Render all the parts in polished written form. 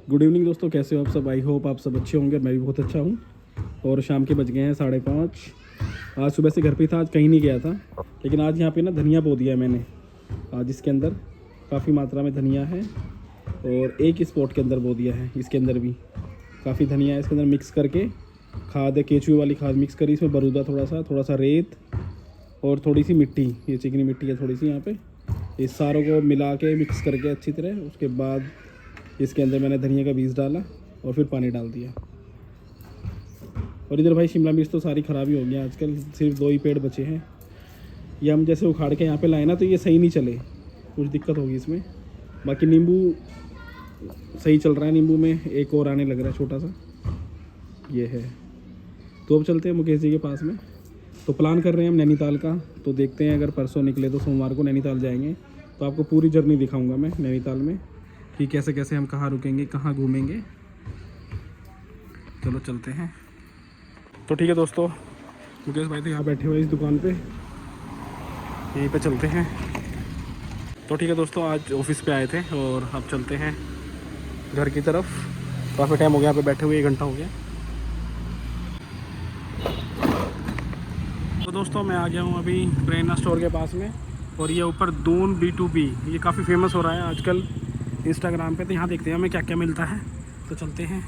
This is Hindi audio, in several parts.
गुड इवनिंग दोस्तों, कैसे हो आप सब। आई होप आप सब अच्छे होंगे। मैं भी बहुत अच्छा हूँ। और शाम के बज गए हैं 5:30। आज सुबह से घर पे था, आज कहीं नहीं गया था। लेकिन आज यहाँ पे ना धनिया बो दिया है मैंने। आज इसके अंदर काफ़ी मात्रा में धनिया है और एक स्पॉट के अंदर बो दिया है। इसके अंदर भी काफ़ी धनिया है। इसके अंदर मिक्स करके खाद है, केचुए वाली खाद मिक्स करी। इसमें बरूदा थोड़ा सा रेत और थोड़ी सी मिट्टी, ये चिकनी मिट्टी है थोड़ी सी यहाँ पे। इस सारों को मिला के मिक्स करके अच्छी तरह, उसके बाद इसके अंदर मैंने धनिया का बीज डाला और फिर पानी डाल दिया। और इधर भाई शिमला मिर्च तो सारी ख़राब ही हो गई आजकल, सिर्फ 2 ही पेड़ बचे हैं। ये हम जैसे उखाड़ के यहाँ पे लाए ना, तो ये सही नहीं चले, कुछ दिक्कत होगी इसमें। बाकी नींबू सही चल रहा है, नींबू में एक और आने लग रहा है छोटा सा, ये है। तो अब चलते हैं मुकेश जी के पास में। तो प्लान कर रहे हैं हम नैनीताल का, तो देखते हैं अगर परसों निकले तो सोमवार को नैनीताल जाएंगे। तो आपको पूरी जर्नी दिखाऊंगा मैं नैनीताल में कि कैसे कैसे हम कहाँ रुकेंगे, कहाँ घूमेंगे। चलो चलते हैं। तो ठीक है दोस्तों, मुकेश भाई तो यहाँ बैठे हुए इस दुकान पे, यहीं पे चलते हैं। तो ठीक है दोस्तों, आज ऑफिस पे आए थे और अब चलते हैं घर की तरफ। काफ़ी टाइम हो गया यहाँ पे बैठे हुए, 1 घंटा हो गया। तो दोस्तों मैं आ गया हूँ अभी प्रेरणा स्टोर के पास में। और ये ऊपर दून B2B, ये काफ़ी फेमस हो रहा है आजकल इंस्टाग्राम पे। तो यहाँ देखते हैं हमें क्या क्या मिलता है, तो चलते हैं।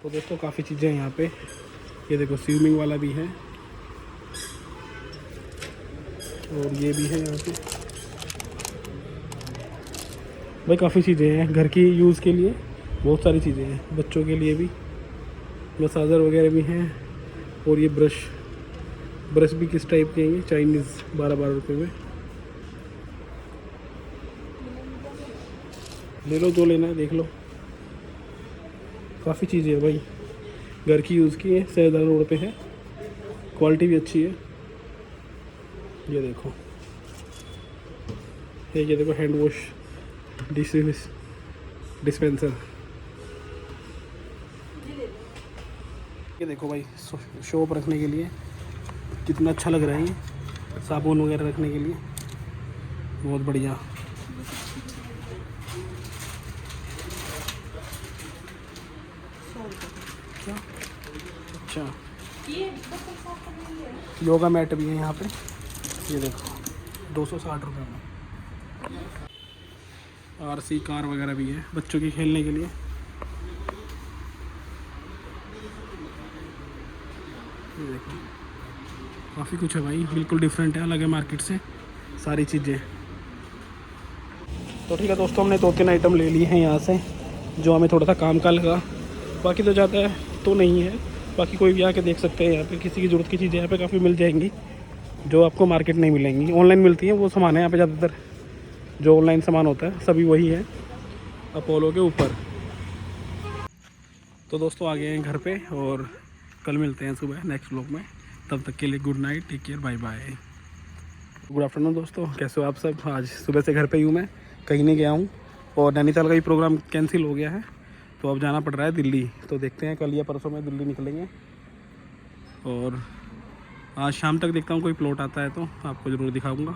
तो दोस्तों काफ़ी चीज़ें हैं यहाँ पे। ये देखो स्विमिंग वाला भी है और ये भी है यहाँ पे। भाई काफ़ी चीज़ें हैं घर की यूज़ के लिए, बहुत सारी चीज़ें हैं। बच्चों के लिए भी मसाजर वगैरह भी हैं। और ये ब्रश भी किस टाइप के हैं, ये चाइनीज़ 12-12 रुपये में। ले लो जो लेना है, देख लो। काफ़ी चीज़ें हैं भाई, घर की यूज़ की है। 7 रोड पे है, क्वालिटी भी अच्छी है। ये देखो, ये देखो हैंड वॉश डिस्पेंसर। ये देखो भाई, शॉप रखने के लिए कितना अच्छा लग रहा है। ये साबुन वगैरह रखने के लिए बहुत बढ़िया। क्या अच्छा, योगा मैट भी है यहाँ पे। ये देखो 260 रुपये में। RC कार वगैरह भी है बच्चों के खेलने के लिए। ये देखो काफ़ी कुछ है भाई, बिल्कुल डिफरेंट है, अलग है मार्केट से सारी चीज़ें। तो ठीक है दोस्तों, हमने 2-3 आइटम ले लिए हैं यहाँ से, जो हमें थोड़ा सा काम का लगा। बाकी तो ज़्यादा तो नहीं है। बाकी कोई भी आके देख सकते हैं यहाँ पे, किसी की ज़रूरत की चीज़ें यहाँ पे काफ़ी मिल जाएंगी, जो आपको मार्केट नहीं मिलेंगी। ऑनलाइन मिलती हैं वो सामान है यहाँ पे ज़्यादातर, जो ऑनलाइन सामान होता है सभी वही है अपोलो के ऊपर। तो दोस्तों आ गए हैं घर पे और कल मिलते हैं सुबह नेक्स्ट व्लॉग में। तब तक के लिए good night, take care, bye bye. Good afternoon दोस्तों, कैसे हो आप सब। आज सुबह से घर पे ही हूँ मैं, कहीं नहीं गया हूँ। और नैनीताल का भी प्रोग्राम कैंसिल हो गया है, तो अब जाना पड़ रहा है दिल्ली। तो देखते हैं कल या परसों में दिल्ली निकलेंगे। और आज शाम तक देखता हूँ कोई प्लॉट आता है तो आपको ज़रूर दिखाऊँगा।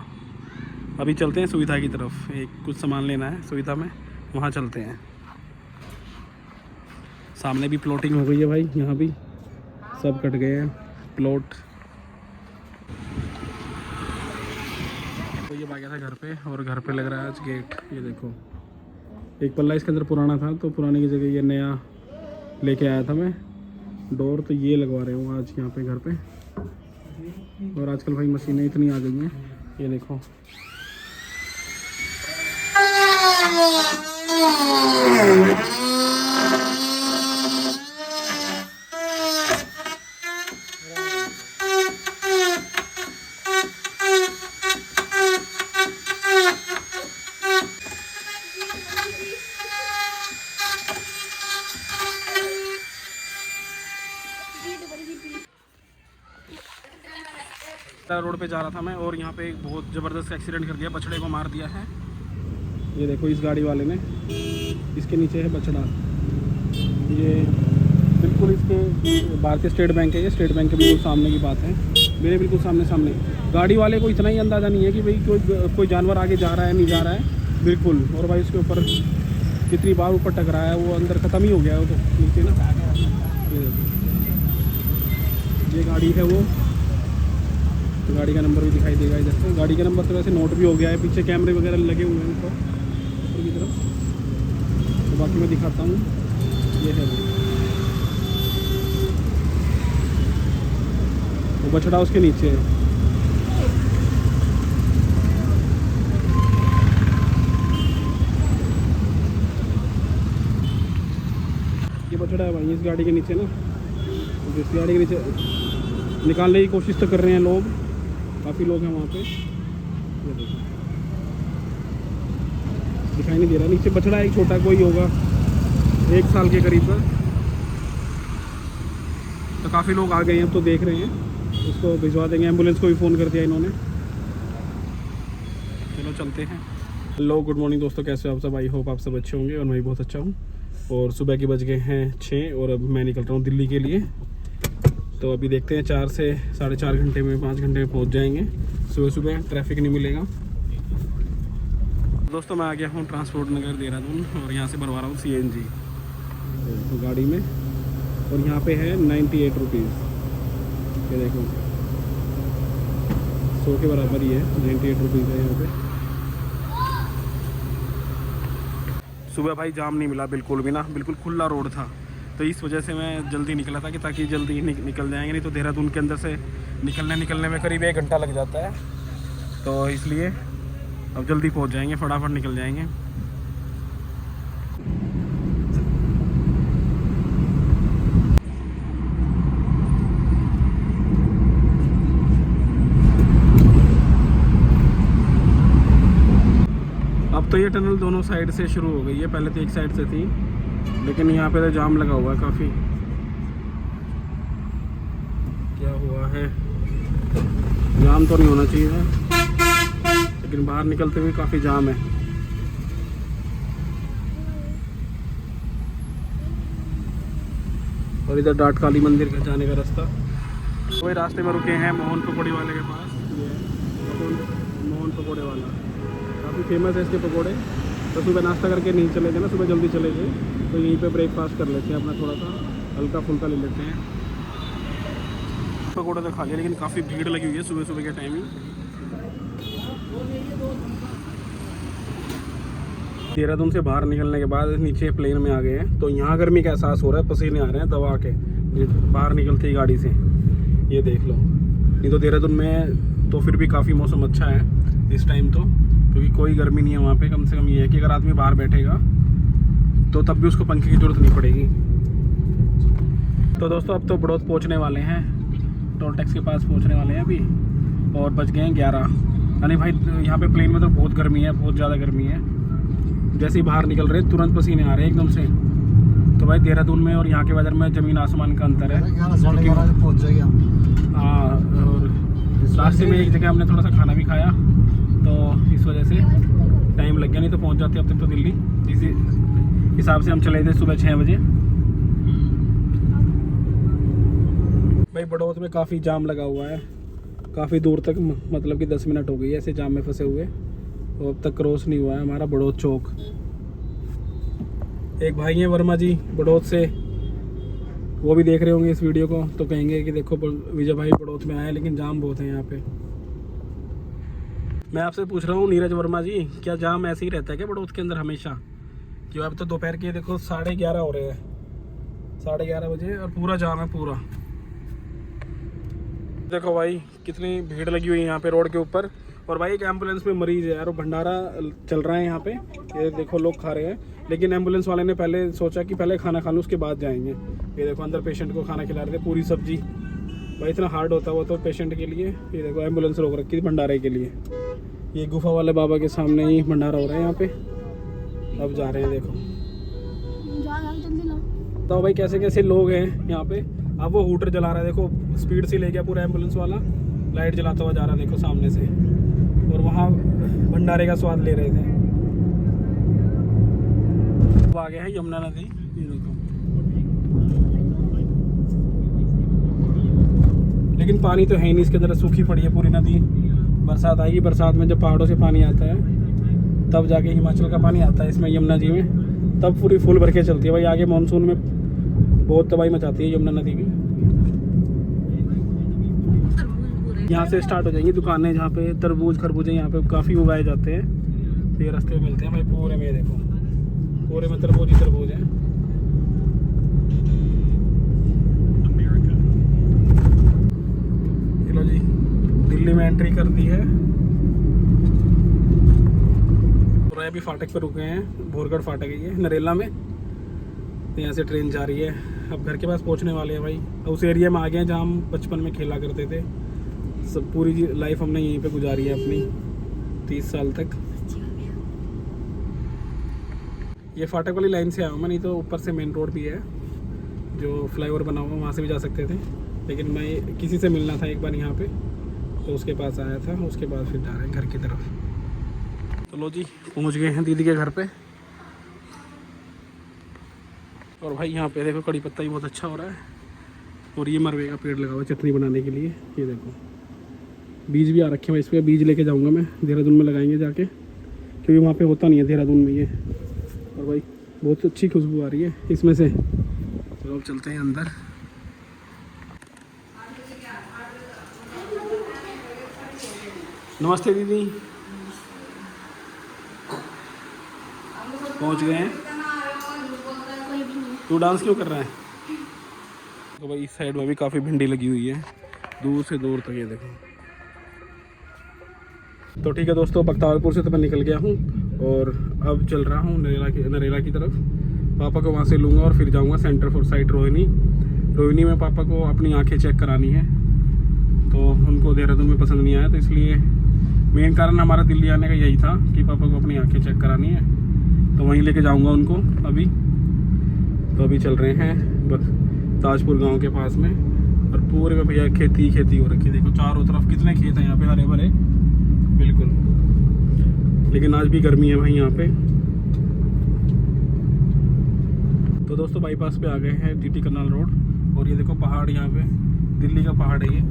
अभी चलते हैं सुविधा की तरफ, एक कुछ सामान लेना है सुविधा में, वहाँ चलते हैं। सामने भी प्लॉटिंग हो गई है भाई, यहाँ भी सब कट गए हैं प्लॉट। तो ये आ गया था घर पे, और घर पे लग रहा है आज गेट। ये देखो एक पल्ला इसके अंदर पुराना था, तो पुराने की जगह ये नया लेके आया था मैं डोर। तो ये लगवा रहे हूँ आज यहाँ पे घर पे। और आजकल भाई मशीनें इतनी आ गई हैं, ये देखो। रोड पे जा रहा था मैं, और यहाँ पे एक बहुत ज़बरदस्त एक्सीडेंट कर दिया, बछड़े को मार दिया है। ये देखो इस गाड़ी वाले ने, इसके नीचे है बछड़ा। ये बिल्कुल इसके भारतीय स्टेट बैंक है, ये स्टेट बैंक के बिल्कुल सामने की बात है, मेरे बिल्कुल सामने। गाड़ी वाले को इतना ही अंदाज़ा नहीं है कि भाई कोई जानवर आगे जा रहा है नहीं जा रहा है, बिल्कुल। और भाई उसके ऊपर कितनी बार ऊपर टकराया, वो अंदर ख़त्म ही हो गया वो तो नीचे ना। ये गाड़ी है वो, तो गाड़ी का नंबर भी दिखाई देगा इधर से। गाड़ी का नंबर तो वैसे नोट भी हो गया है, पीछे कैमरे वगैरह लगे हुए हैं इनको ऊपर की तरफ। तो बाकी मैं दिखाता हूँ, ये है वो बछड़ा उसके नीचे है। ये बछड़ा है भाई इस गाड़ी के नीचे ना, इस गाड़ी के नीचे निकालने की कोशिश तो कर रहे हैं लोग, काफ़ी लोग हैं वहाँ पे। ये देखो दिखाई नहीं दे रहा, नीचे बछड़ा एक छोटा कोई होगा 1 साल के करीब का। तो काफ़ी लोग आ गए हैं, अब तो देख रहे हैं, उसको भिजवा देंगे। एम्बुलेंस को भी फ़ोन कर दिया इन्होंने। चलो चलते हैं। हेलो गुड मॉर्निंग दोस्तों, कैसे हो आप सब? आई होप आप सब अच्छे होंगे और मैं भी बहुत अच्छा हूँ। और सुबह के बज गए हैं 6 और अब मैं निकल रहा हूँ दिल्ली के लिए। तो अभी देखते हैं 4 से 4.5 घंटे में 5 घंटे में पहुँच जाएंगे। सुबह सुबह ट्रैफिक नहीं मिलेगा। दोस्तों मैं आ गया हूँ ट्रांसपोर्ट नगर देहरादून और यहाँ से भरवा रहा हूँ CNG तो गाड़ी में। और यहाँ पे है 98 रुपीज़। ये देखो 100 के बराबर ही है, 98 रुपीज़ है यहाँ पे। सुबह भाई जाम नहीं मिला बिल्कुल भी ना, बिल्कुल खुला रोड था। तो इस वजह से मैं जल्दी निकला था कि ताकि जल्दी निकल जाएंगे, नहीं तो देहरादून के अंदर से निकलने में करीब 1 घंटा लग जाता है। तो इसलिए अब जल्दी पहुंच जाएंगे, फटाफट निकल जाएंगे। अब तो ये टनल दोनों साइड से शुरू हो गई है, पहले तो एक साइड से थी, लेकिन यहाँ पे तो जाम लगा हुआ है काफ़ी। क्या हुआ है, जाम तो नहीं होना चाहिए लेकिन बाहर निकलते हुए काफ़ी जाम है। और इधर डाट काली मंदिर का जाने का रास्ता। वही रास्ते में रुके हैं मोहन पकौड़े वाले के पास। ये मोहन पकौड़े वाला काफ़ी फेमस है इसके पकौड़े। तो सुबह नाश्ता करके नहीं चले गए ना, सुबह जल्दी चले गए तो यहीं पे ब्रेकफास्ट कर लेते हैं अपना, थोड़ा सा हल्का फुल्का ले लेते हैं। पकौड़ा तो खा लिया, लेकिन काफ़ी भीड़ लगी हुई है सुबह सुबह के टाइमिंग। देहरादून से बाहर निकलने के बाद नीचे प्लेन में आ गए हैं, तो यहाँ गर्मी का एहसास हो रहा है, पसीने आ रहे हैं दबा के बाहर निकलते ही गाड़ी से। ये देख लो, नहीं तो देहरादून में तो फिर भी काफ़ी मौसम अच्छा है इस टाइम तो, क्योंकि कोई गर्मी नहीं है वहाँ पे। कम से कम ये है कि अगर आदमी बाहर बैठेगा तो तब भी उसको पंखे की ज़रूरत नहीं पड़ेगी। तो दोस्तों अब तो बड़ौत पहुँचने वाले हैं, टोल टैक्स के पास पहुँचने वाले हैं अभी, और बज गए हैं 11। यानी भाई यहाँ पे प्लेन में तो बहुत गर्मी है, बहुत ज़्यादा गर्मी है। जैसे ही बाहर निकल रहे हैं तुरंत पसीने आ रहे हैं एकदम से। तो भाई देहरादून में और यहाँ के वेदर में ज़मीन आसमान का अंतर है। 11 पहुँच जाएंगे हम। हाँ, और रास्ते में एक जगह हमने थोड़ा सा खाना भी खाया, तो इस वजह से टाइम लग गया, नहीं तो पहुँच जाते अब तक तो दिल्ली। इसी हिसाब से हम चले थे सुबह 6 बजे। भाई बड़ौत में काफ़ी जाम लगा हुआ है, काफ़ी दूर तक, मतलब कि 10 मिनट हो गई है ऐसे जाम में फंसे हुए, तो अब तक क्रॉस नहीं हुआ है हमारा बड़ौत चौक। एक भाई हैं वर्मा जी बड़ौत से, वो भी देख रहे होंगे इस वीडियो को, तो कहेंगे कि देखो विजय भाई बड़ौत में आए लेकिन जाम बहुत है यहाँ पे। मैं आपसे पूछ रहा हूँ नीरज वर्मा जी, क्या जाम ऐसे ही रहता है क्या बड़ौत के अंदर हमेशा? क्यों अब तो दोपहर के देखो 11:30 हो रहे हैं, 11:30 बजे और पूरा जाम है पूरा। देखो भाई कितनी भीड़ लगी हुई है यहाँ पे रोड के ऊपर। और भाई एक एम्बुलेंस में मरीज़ है यार, वो भंडारा चल रहा है यहाँ पे, ये देखो लोग खा रहे हैं, लेकिन एम्बुलेंस वाले ने पहले सोचा कि पहले खाना खा लूँ उसके बाद जाएंगे। ये देखो अंदर पेशेंट को खाना खिला रहे थे, पूरी सब्जी। भाई इतना हार्ड होता है वो तो पेशेंट के लिए। ये देखो एम्बुलेंस रोक रखी थी भंडारे के लिए। ये गुफा वाले बाबा के सामने ही भंडारा हो रहा है यहाँ पे, अब जा रहे हैं देखो। तो भाई कैसे कैसे लोग हैं यहाँ पे। अब वो हूटर जला रहा है, देखो स्पीड से ले गया पूरा एम्बुलेंस वाला, लाइट जलाता हुआ जा रहा है देखो सामने से, और वहाँ भंडारे का स्वाद ले रहे थे। अब आ गया है यमुना नदी, ये देखो। लेकिन पानी तो है ही नहीं इसके अंदर, सूखी पड़ी है पूरी नदी। बरसात आएगी, बरसात में जब पहाड़ों से पानी आता है तब जाके हिमाचल का पानी आता है इसमें यमुना जी में, तब पूरी फुल भर के चलती है भाई। आगे मानसून में बहुत तबाही मचाती है यमुना नदी भी। यहाँ से स्टार्ट हो जाएंगी दुकानें जहाँ पे तरबूज खरबूजे यहाँ पे काफ़ी उगाए जाते हैं। तो ये रास्ते में मिलते हैं भाई पूरे में, देखो पूरे में तरबूज ही तरबूज हैं। चलो जी, दिल्ली में एंट्री कर दी है और अभी फाटक पर रुके हैं। भोरगढ़ फाटक है ये नरेला में। तो यहाँ से ट्रेन जा रही है। अब घर के पास पहुँचने वाले हैं भाई। उस एरिया में आ गए हैं जहाँ हम बचपन में खेला करते थे। सब पूरी लाइफ हमने यहीं पे गुजारी है अपनी 30 साल तक। ये फाटक वाली लाइन से आया हूँ मैं, नहीं तो ऊपर से मेन रोड भी है जो फ्लाईओवर बना हुआ, वहाँ से भी जा सकते थे। लेकिन मैं किसी से मिलना था एक बार यहाँ पे, तो उसके पास आया था। उसके बाद फिर जा रहे हैं घर की तरफ। चलो जी, पहुँच गए हैं दीदी के घर पे। और भाई यहाँ पे देखो कड़ी पत्ता भी बहुत अच्छा हो रहा है। और ये मरवे का पेड़ लगा हुआ है चटनी बनाने के लिए। ये देखो बीज भी आ रखे हैं इस पर। बीज लेके जाऊंगा मैं, देहरादून में लगाएंगे जाके, क्योंकि वहाँ पे होता नहीं है देहरादून में ये। और भाई बहुत अच्छी खुशबू आ रही है इसमें से। चलो अब चलते हैं अंदर। नमस्ते दीदी, पहुँच गए हैं। तू डांस क्यों कर रहा है? तो भाई इस साइड में भी काफ़ी भिंडी लगी हुई है दूर से दूर तक, ये देखो। तो ठीक है दोस्तों, बख्तावरपुर से तो मैं निकल गया हूँ और अब चल रहा हूँ नरेला की तरफ। पापा को वहाँ से लूँगा और फिर जाऊँगा सेंटर फॉर साइट रोहिणी में पापा को अपनी आंखें चेक करानी है। तो उनको देहरादून में पसंद नहीं आया, तो इसलिए मेन कारण हमारा दिल्ली आने का यही था कि पापा को अपनी आंखें चेक करानी है। तो वहीं लेके जाऊँगा उनको अभी। तो अभी चल रहे हैं ताजपुर गाँव के पास में। और पूरे में भैया खेती हो रखी है। देखो चारों तरफ कितने खेत हैं यहाँ पे, हरे भरे बिल्कुल। लेकिन आज भी गर्मी है भाई यहाँ पे। तो दोस्तों बाईपास पे आ गए हैं, टीटी करनाल रोड। और ये देखो पहाड़, यहाँ पे दिल्ली का पहाड़ है ये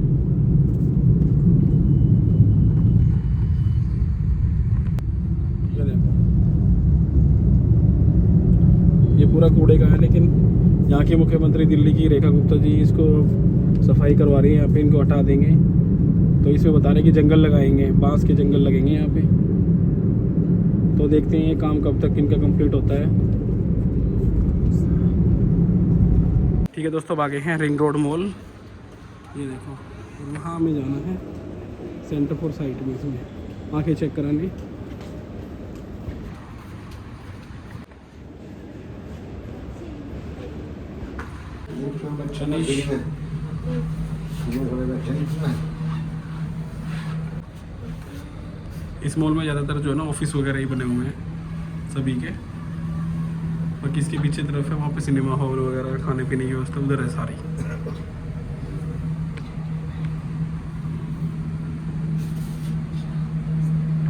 देखो। ये पूरा कूड़े का है, लेकिन यहाँ की मुख्यमंत्री दिल्ली की रेखा गुप्ता जी इसको सफाई करवा रही है। यहाँ पे इनको हटा देंगे। तो इसमें बता रहे कि जंगल लगाएंगे, बांस के जंगल लगेंगे यहाँ पे। तो देखते हैं ये काम कब तक इनका कंप्लीट होता है। ठीक है दोस्तों, आगे हैं रिंग रोड मॉल। ये देखो वहाँ में जाना है सेंटर फॉर साइट में, इसमें आंखें चेक कराने। इस मॉल में ज़्यादातर जो है ना ऑफिस वगैरह ही बने हुए हैं सभी के। और किसके पीछे तरफ है वहाँ पे सिनेमा हॉल वगैरह, खाने पीने की व्यवस्था उधर है सारी।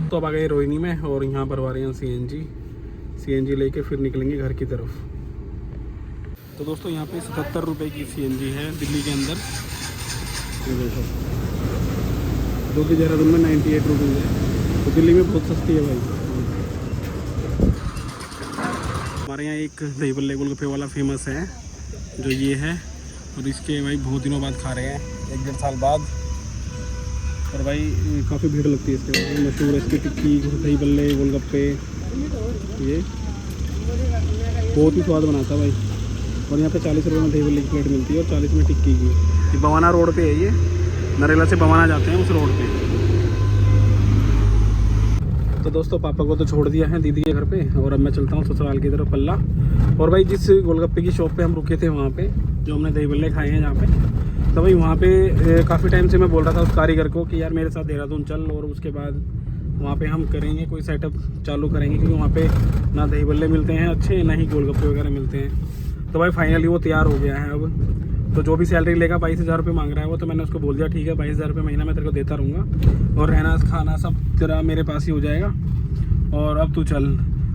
तो अब आ गए रोहिणी में और यहाँ भरवा रहे हैं सीएनजी लेके फिर निकलेंगे घर की तरफ। तो दोस्तों यहाँ पे 77 रुपये की सीएनजी है दिल्ली के अंदर। ये देखो, जो कि देहरादून में 98 रुपीज़ है। तो दिल्ली में बहुत सस्ती है भाई। हमारे यहाँ एक दही बल्ले गोलगप्पे वाला फेमस है जो ये है। और इसके भाई बहुत दिनों बाद खा रहे हैं, 1-1.5 साल बाद। और भाई काफ़ी भीड़ लगती है इसके। मशहूर है इसकी टिक्की, दही बल्ले गोलगप्पे, ये बहुत ही स्वाद बनाता है भाई। और यहाँ पे 40 रुपये में दही बल्ले की प्लेट मिलती है और 40 में टिक्की की। ये बवाना रोड पे है, ये नरेला से बवाना जाते हैं उस रोड पे। तो दोस्तों पापा को तो छोड़ दिया है दीदी के घर पे और अब मैं चलता हूँ ससुराल की तरफ पल्ला। और भाई जिस गोलगप्पे की शॉप पे हम रुके थे वहाँ पे जो हमने दही बल्ले खाए हैं जहाँ पे, तो भाई वहाँ पे काफ़ी टाइम से मैं बोल रहा था उस कारीगर को कि यार मेरे साथ देहरादून चल और उसके बाद वहाँ पे हम करेंगे कोई सेटअप चालू करेंगे, क्योंकि वहाँ पे ना दही बल्ले मिलते हैं अच्छे, ना ही गोलगप्पे वगैरह मिलते हैं। तो भाई फाइनली वो तैयार हो गया है अब। तो जो भी सैलरी लेगा 22,000 रुपये मांग रहा है वो, तो मैंने उसको बोल दिया ठीक है 22,000 रुपये महीना मैं तेरे को देता रहूँगा और रहना खाना सब तेरा मेरे पास ही हो जाएगा और अब तू चल।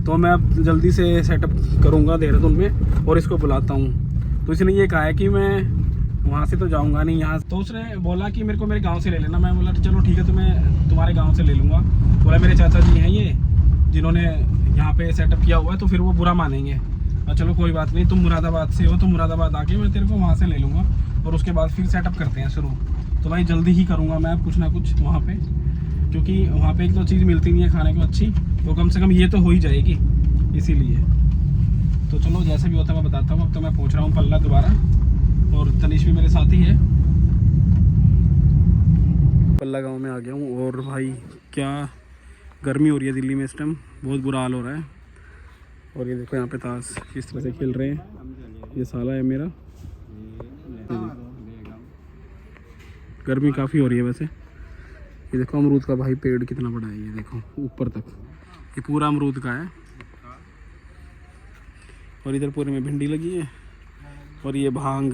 तो मैं अब जल्दी से सेटअप करूँगा देहरादून में और इसको बुलाता हूँ। तो इसने ये कहा है कि मैं वहाँ से तो जाऊँगा नहीं यहाँ। तो उसने बोला कि मेरे को मेरे गांव से ले लेना। मैं बोला चलो ठीक है तो मैं तुम्हारे गांव से ले लूँगा। बोला मेरे चाचा जी हैं ये जिन्होंने यहाँ पे सेटअप किया हुआ है, तो फिर वो बुरा मानेंगे चलो कोई बात नहीं, तुम मुरादाबाद से हो तो मुरादाबाद आके मैं तेरे को वहाँ से ले लूँगा और उसके बाद फिर सेटअप करते हैं शुरू। तो भाई जल्दी ही करूँगा मैं कुछ ना कुछ वहाँ पे, क्योंकि वहाँ पे एक तो चीज़ मिलती नहीं है खाने को अच्छी, तो कम से कम ये तो हो ही जाएगी, इसीलिए। तो चलो जैसे भी होता है मैं बताता हूँ। अब तो मैं पहुँच रहा हूँ पल्ला दोबारा, और तनिष भी मेरे साथ ही है। पल्ला गाँव में आ गया हूँ, और भाई क्या गर्मी हो रही है दिल्ली में इस टाइम, बहुत बुरा हाल हो रहा है। और ये देखो यहाँ पे ताश किस तरह से खेल रहे हैं, ये साला है मेरा। गर्मी काफ़ी हो रही है वैसे। ये देखो अमरूद का भाई पेड़ कितना बड़ा है, ये देखो ऊपर तक, ये पूरा अमरूद का है। और इधर पूरे में भिंडी लगी है, और ये भांग